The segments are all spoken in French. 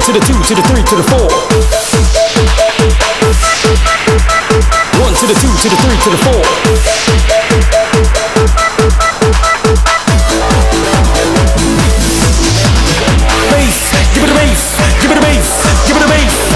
to the 2 to the 3 to the 4. 1 to the 2 to the 3 to the 4. Bass, give it a bass, give it a bass, give it a bass.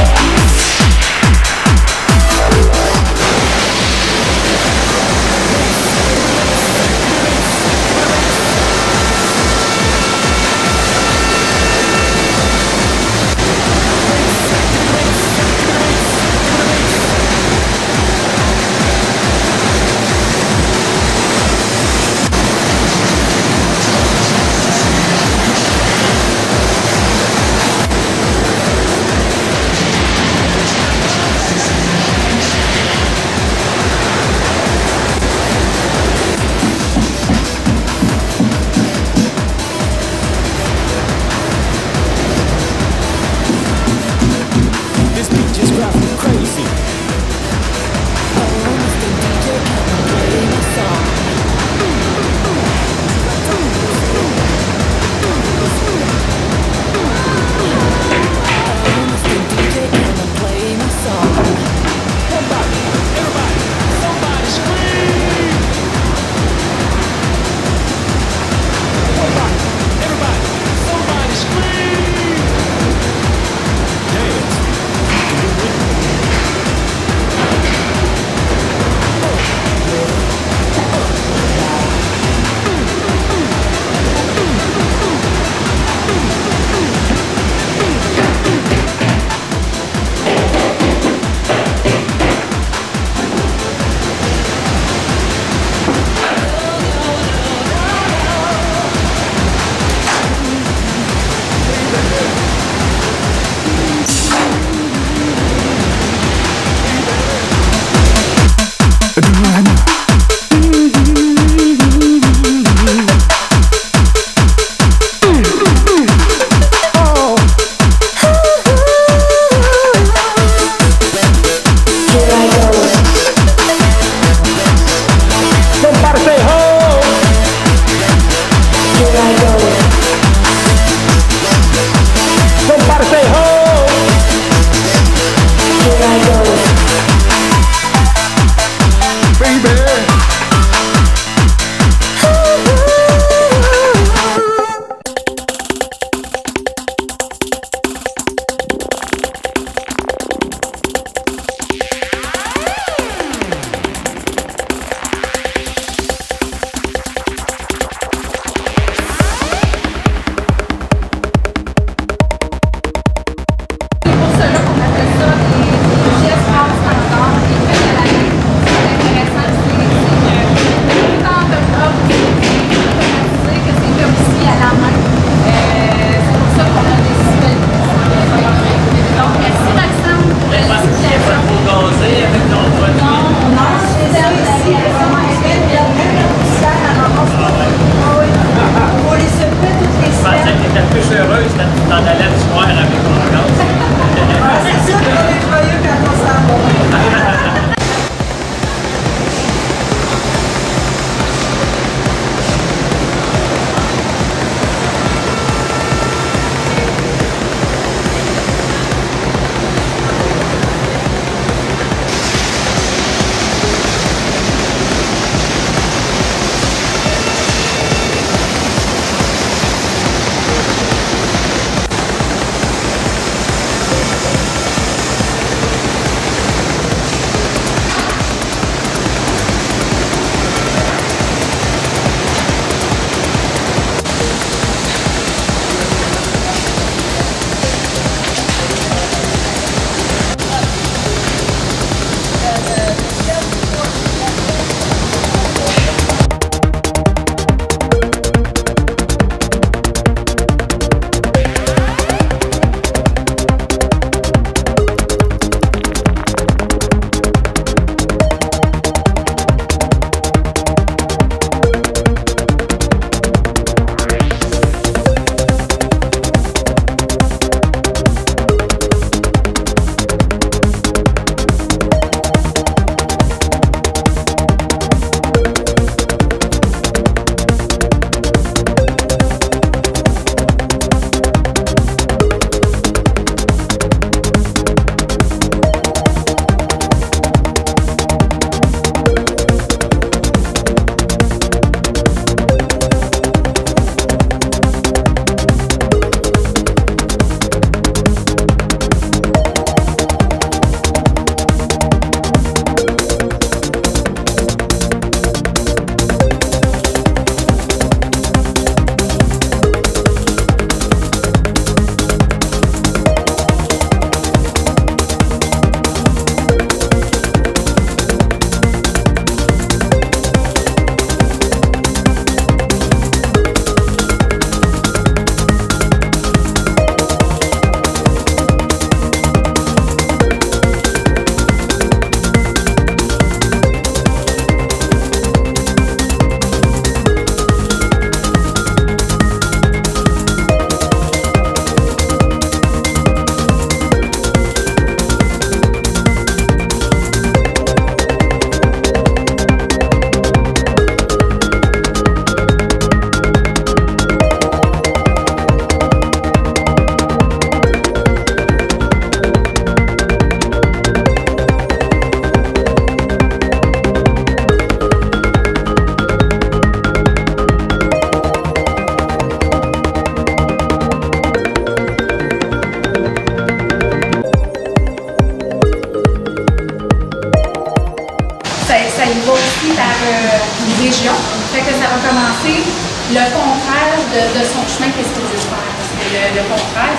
travail,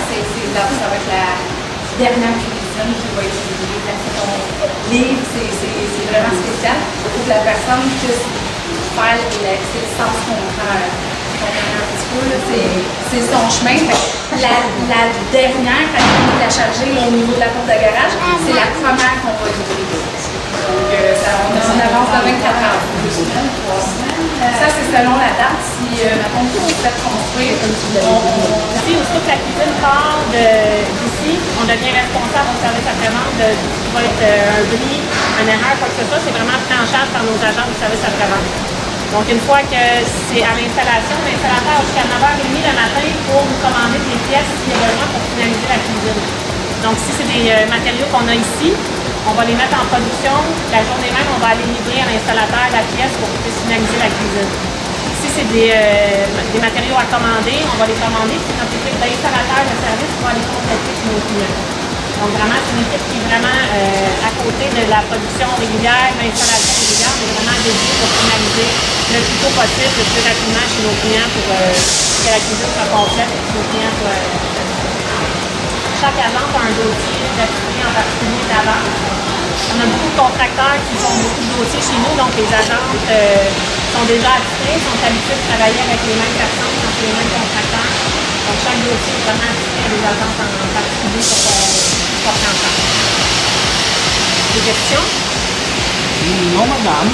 ça va être la dernière cuisine qui va être utilisée. Ton livre, c'est vraiment spécial pour que la personne puisse faire l'existence contraire. Un petit peu, c'est son chemin. La dernière, quand on l'a chargée au niveau de la porte de garage, c'est la première qu'on va livrer. Donc, on avance de 24 heures. 2 semaines, 3 semaines. Ça, c'est selon la date. Si, mettons, vous faites construire, si aussitôt que la cuisine part d'ici, on devient responsable au service après-vente de tout ce qui va être un bris, un erreur, quoi que ce soit. C'est vraiment pris en charge par nos agents du service après-vente. Donc, une fois que c'est à l'installation, l'installateur a jusqu'à 9h30 le matin pour nous commander des pièces s'il y a besoin pour finaliser la cuisine. Donc, si c'est des matériaux qu'on a ici, on va les mettre en production. La journée même, on va aller livrer à l'installateur la pièce pour qu'il puisse finaliser la cuisine. Si c'est des matériaux à commander, on va les commander. C'est notre équipe d'installateurs de service qui va les compléter chez nos clients. Donc, vraiment, c'est une équipe qui est vraiment à côté de la production régulière, l'installation régulière, mais vraiment dédiée pour finaliser le plus tôt possible, le plus rapidement chez nos clients pour que la cuisine soit complète et que nos clients soient chaque agence a un dossier d'atelier en particulier d'avance. On a beaucoup de contracteurs qui font beaucoup de dossiers chez nous, donc les agences sont déjà attitrées, sont habituées de travailler avec les mêmes personnes, donc les mêmes contracteurs. Donc chaque dossier est vraiment attitré à des agences en particulier pour qu'on soit pris en charge. Des questions? Non, madame.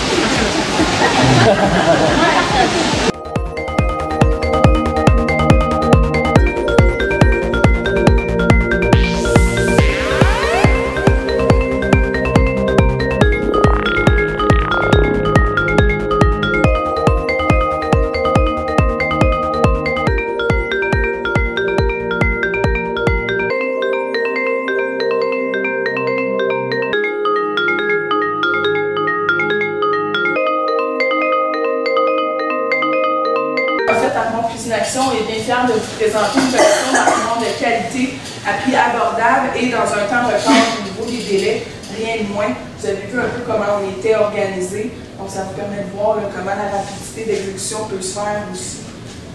Action est bien fière de vous présenter une collection d'armoires de qualité à prix abordable et dans un temps record au niveau des délais, rien de moins. Vous avez vu un peu comment on était organisé, donc ça vous permet de voir là, comment la rapidité d'exécution peut se faire aussi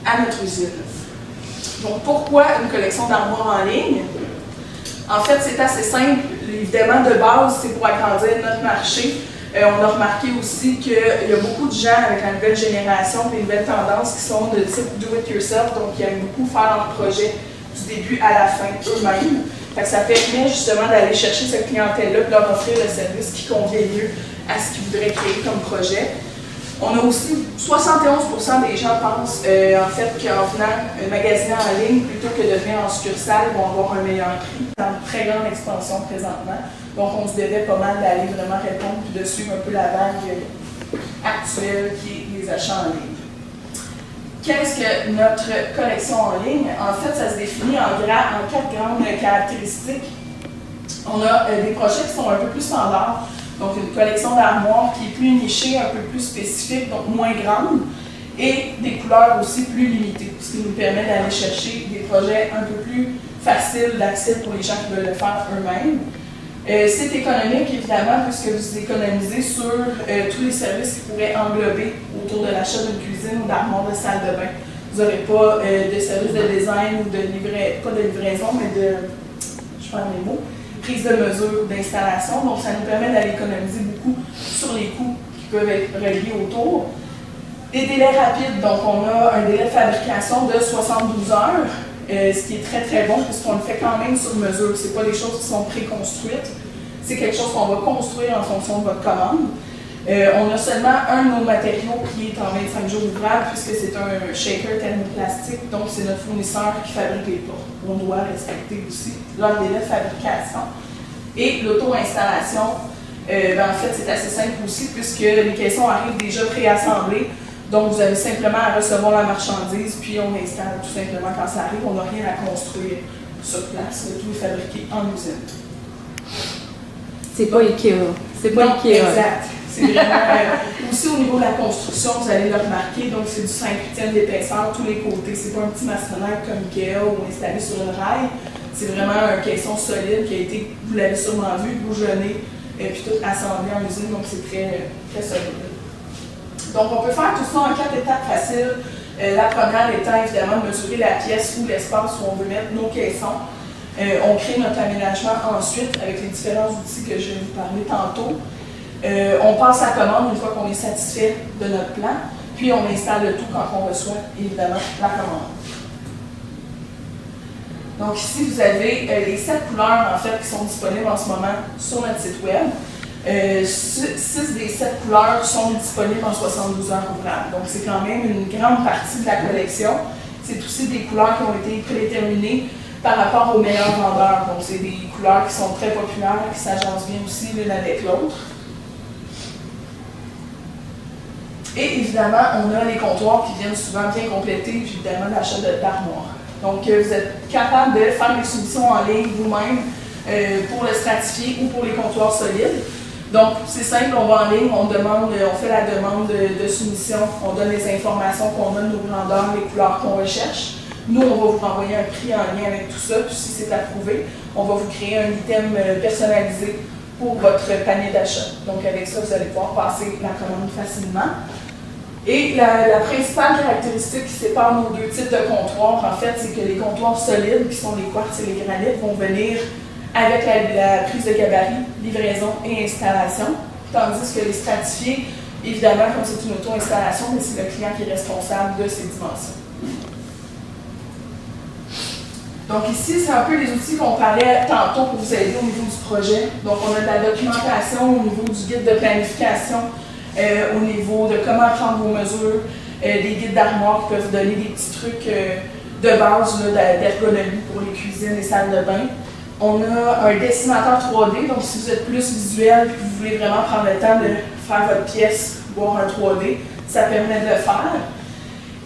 à notre usine. Donc pourquoi une collection d'armoires en ligne? En fait, c'est assez simple. Évidemment, de base, c'est pour agrandir notre marché. On a remarqué aussi qu'il y a beaucoup de gens avec la nouvelle génération, des nouvelles tendances qui sont de type do-it-yourself, donc qui aiment beaucoup faire leur projet du début à la fin eux-mêmes. Ça permet justement d'aller chercher cette clientèle-là, de leur offrir le service qui convient mieux à ce qu'ils voudraient créer comme projet. On a aussi 71% des gens pensent en fait qu'en venant magasiner en ligne plutôt que de venir en succursale, vont avoir un meilleur prix dans une très grande expansion présentement. Donc on se devait pas mal d'aller vraiment répondre et de suivre un peu la vague actuelle qui est les achats en ligne. Qu'est-ce que notre collection en ligne? En fait, ça se définit en 4 grandes caractéristiques. On a des projets qui sont un peu plus standards. Donc, une collection d'armoires qui est plus nichée, un peu plus spécifique, donc moins grande, et des couleurs aussi plus limitées, ce qui nous permet d'aller chercher des projets un peu plus faciles d'accès pour les gens qui veulent le faire eux-mêmes. C'est économique, évidemment, puisque vous économisez sur tous les services qui pourraient englober autour de l'achat d'une cuisine ou d'armoire de salle de bain. Vous n'aurez pas de service de design ou de pas de livraison, mais de, je perds mes mots, prise de mesure d'installation, donc ça nous permet d'aller économiser beaucoup sur les coûts qui peuvent être reliés autour. Des délais rapides, donc on a un délai de fabrication de 72 heures, ce qui est très très bon puisqu'on le fait quand même sur mesure. Ce n'est pas des choses qui sont préconstruites, c'est quelque chose qu'on va construire en fonction de votre commande. On a seulement un de nos matériaux qui est en 25 jours ouvrables puisque c'est un shaker thermoplastique, donc c'est notre fournisseur qui fabrique les plats. On doit respecter aussi leur délai de fabrication. Et l'auto-installation, en fait, c'est assez simple aussi puisque les caissons arrivent déjà préassemblés. Donc, vous avez simplement à recevoir la marchandise, puis on installe tout simplement quand ça arrive. On n'a rien à construire sur place. Tout est fabriqué en usine. C'est pas Ikea. C'est pas non, Ikea. Exact. C'est vraiment, aussi au niveau de la construction, vous allez le remarquer, donc c'est du 5/8 d'épaisseur tous les côtés. C'est pas un petit maçonnaire comme Ikea ou installé sur une rail. C'est vraiment un caisson solide qui a été, vous l'avez sûrement vu, bourgeonné, et puis tout assemblé en usine, donc c'est très, très solide. Donc on peut faire tout ça en 4 étapes faciles. La première étant évidemment de mesurer la pièce ou l'espace où on veut mettre nos caissons. On crée notre aménagement ensuite avec les différents outils que je vais vous parler tantôt. On passe à commande une fois qu'on est satisfait de notre plan, puis on installe le tout quand on reçoit évidemment la commande. Donc ici, vous avez les 7 couleurs en fait qui sont disponibles en ce moment sur notre site web. 6 des 7 couleurs sont disponibles en 72 heures ouvrables. Donc c'est quand même une grande partie de la collection. C'est aussi des couleurs qui ont été prédéterminées par rapport aux meilleurs vendeurs. Donc c'est des couleurs qui sont très populaires, qui s'agencent bien aussi l'une avec l'autre. Et évidemment, on a les comptoirs qui viennent souvent bien compléter évidemment l'achat d'armoires. Donc, vous êtes capable de faire des soumissions en ligne vous-même pour le stratifier ou pour les comptoirs solides. Donc, c'est simple, on va en ligne, on fait la demande de soumission, on donne les informations qu'on a de nos grandeurs, les couleurs qu'on recherche. Nous, on va vous renvoyer un prix en lien avec tout ça, puis si c'est approuvé, on va vous créer un item personnalisé pour votre panier d'achat. Donc, avec ça, vous allez pouvoir passer la commande facilement. Et la principale caractéristique qui sépare nos deux types de comptoirs, en fait, c'est que les comptoirs solides, qui sont les quartz et les granites, vont venir avec la prise de gabarit, livraison et installation, tandis que les stratifiés, évidemment, comme c'est une auto-installation, mais c'est le client qui est responsable de ces dimensions. Donc ici, c'est un peu les outils qu'on parlait tantôt pour vous aider au niveau du projet. Donc on a de la documentation au niveau du guide de planification, au niveau de comment prendre vos mesures, des guides d'armoire qui peuvent vous donner des petits trucs de base d'ergonomie pour les cuisines et salles de bain. On a un dessinateur 3D, donc si vous êtes plus visuel et que vous voulez vraiment prendre le temps de faire votre pièce, voir un 3D, ça permet de le faire.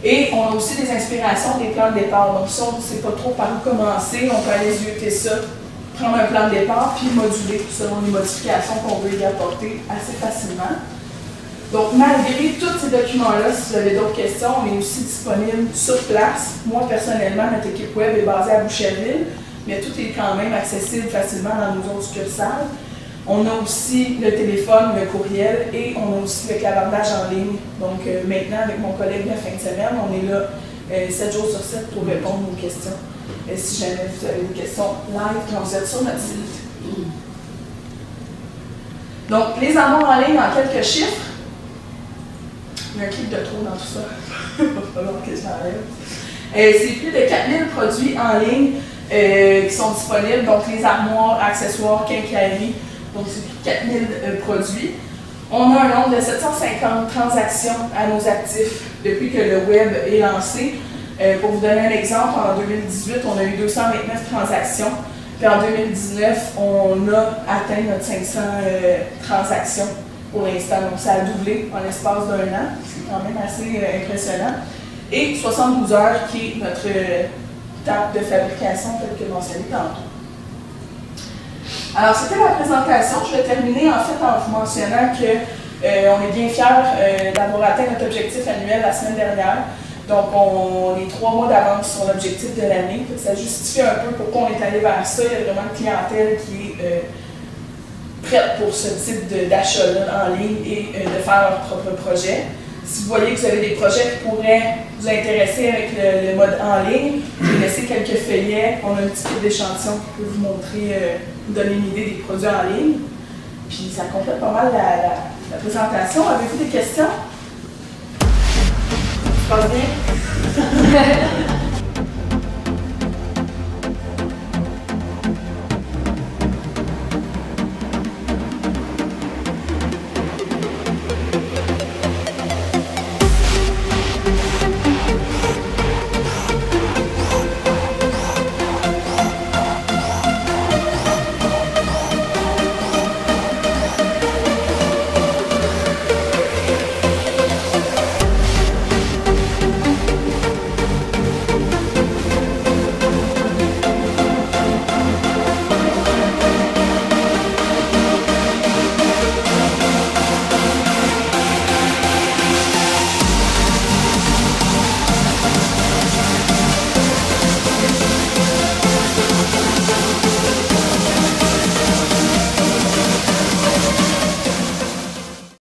Et on a aussi des inspirations, des plans de départ. Donc si on ne sait pas trop par où commencer, on peut aller zioter ça, prendre un plan de départ, puis moduler selon les modifications qu'on veut y apporter assez facilement. Donc, malgré tous ces documents-là, si vous avez d'autres questions, on est aussi disponible sur place. Moi, personnellement, notre équipe web est basée à Boucherville, mais tout est quand même accessible facilement dans nos autres succursales. On a aussi le téléphone, le courriel et on a aussi le clavardage en ligne. Donc, maintenant, avec mon collègue la fin de semaine, on est là 7 jours sur 7 pour répondre aux questions. Si jamais vous avez des questions live quand vous êtes sur notre site. Donc, les amours en ligne en quelques chiffres. Il y a un clic de trop dans tout ça. Il va falloir que je l'enlève. C'est plus de 4000 produits en ligne qui sont disponibles. Donc, les armoires, accessoires, quincaillerie. Donc, c'est plus de 4000 produits. On a un nombre de 750 transactions à nos actifs depuis que le web est lancé. Pour vous donner un exemple, en 2018, on a eu 229 transactions. Puis en 2019, on a atteint notre 500 transactions. Pour l'instant, donc ça a doublé en l'espace d'un an, c'est quand même assez impressionnant. Et 72 heures qui est notre étape de fabrication telle que mentionné tantôt. Alors c'était la présentation, je vais terminer en fait en vous mentionnant qu'on est bien fiers d'avoir atteint notre objectif annuel la semaine dernière. Donc on est 3 mois d'avance sur l'objectif de l'année, ça justifie un peu pourquoi on est allé vers ça, il y a vraiment une clientèle qui est prête pour ce type d'achat-là en ligne et de faire leur propre projet. Si vous voyez que vous avez des projets qui pourraient vous intéresser avec le mode en ligne, je vais laisser quelques feuillets. On a un petit peu d'échantillon qui peut vous montrer, vous donner une idée des produits en ligne. Puis ça complète pas mal la présentation. Avez-vous des questions? Ça se passe bien?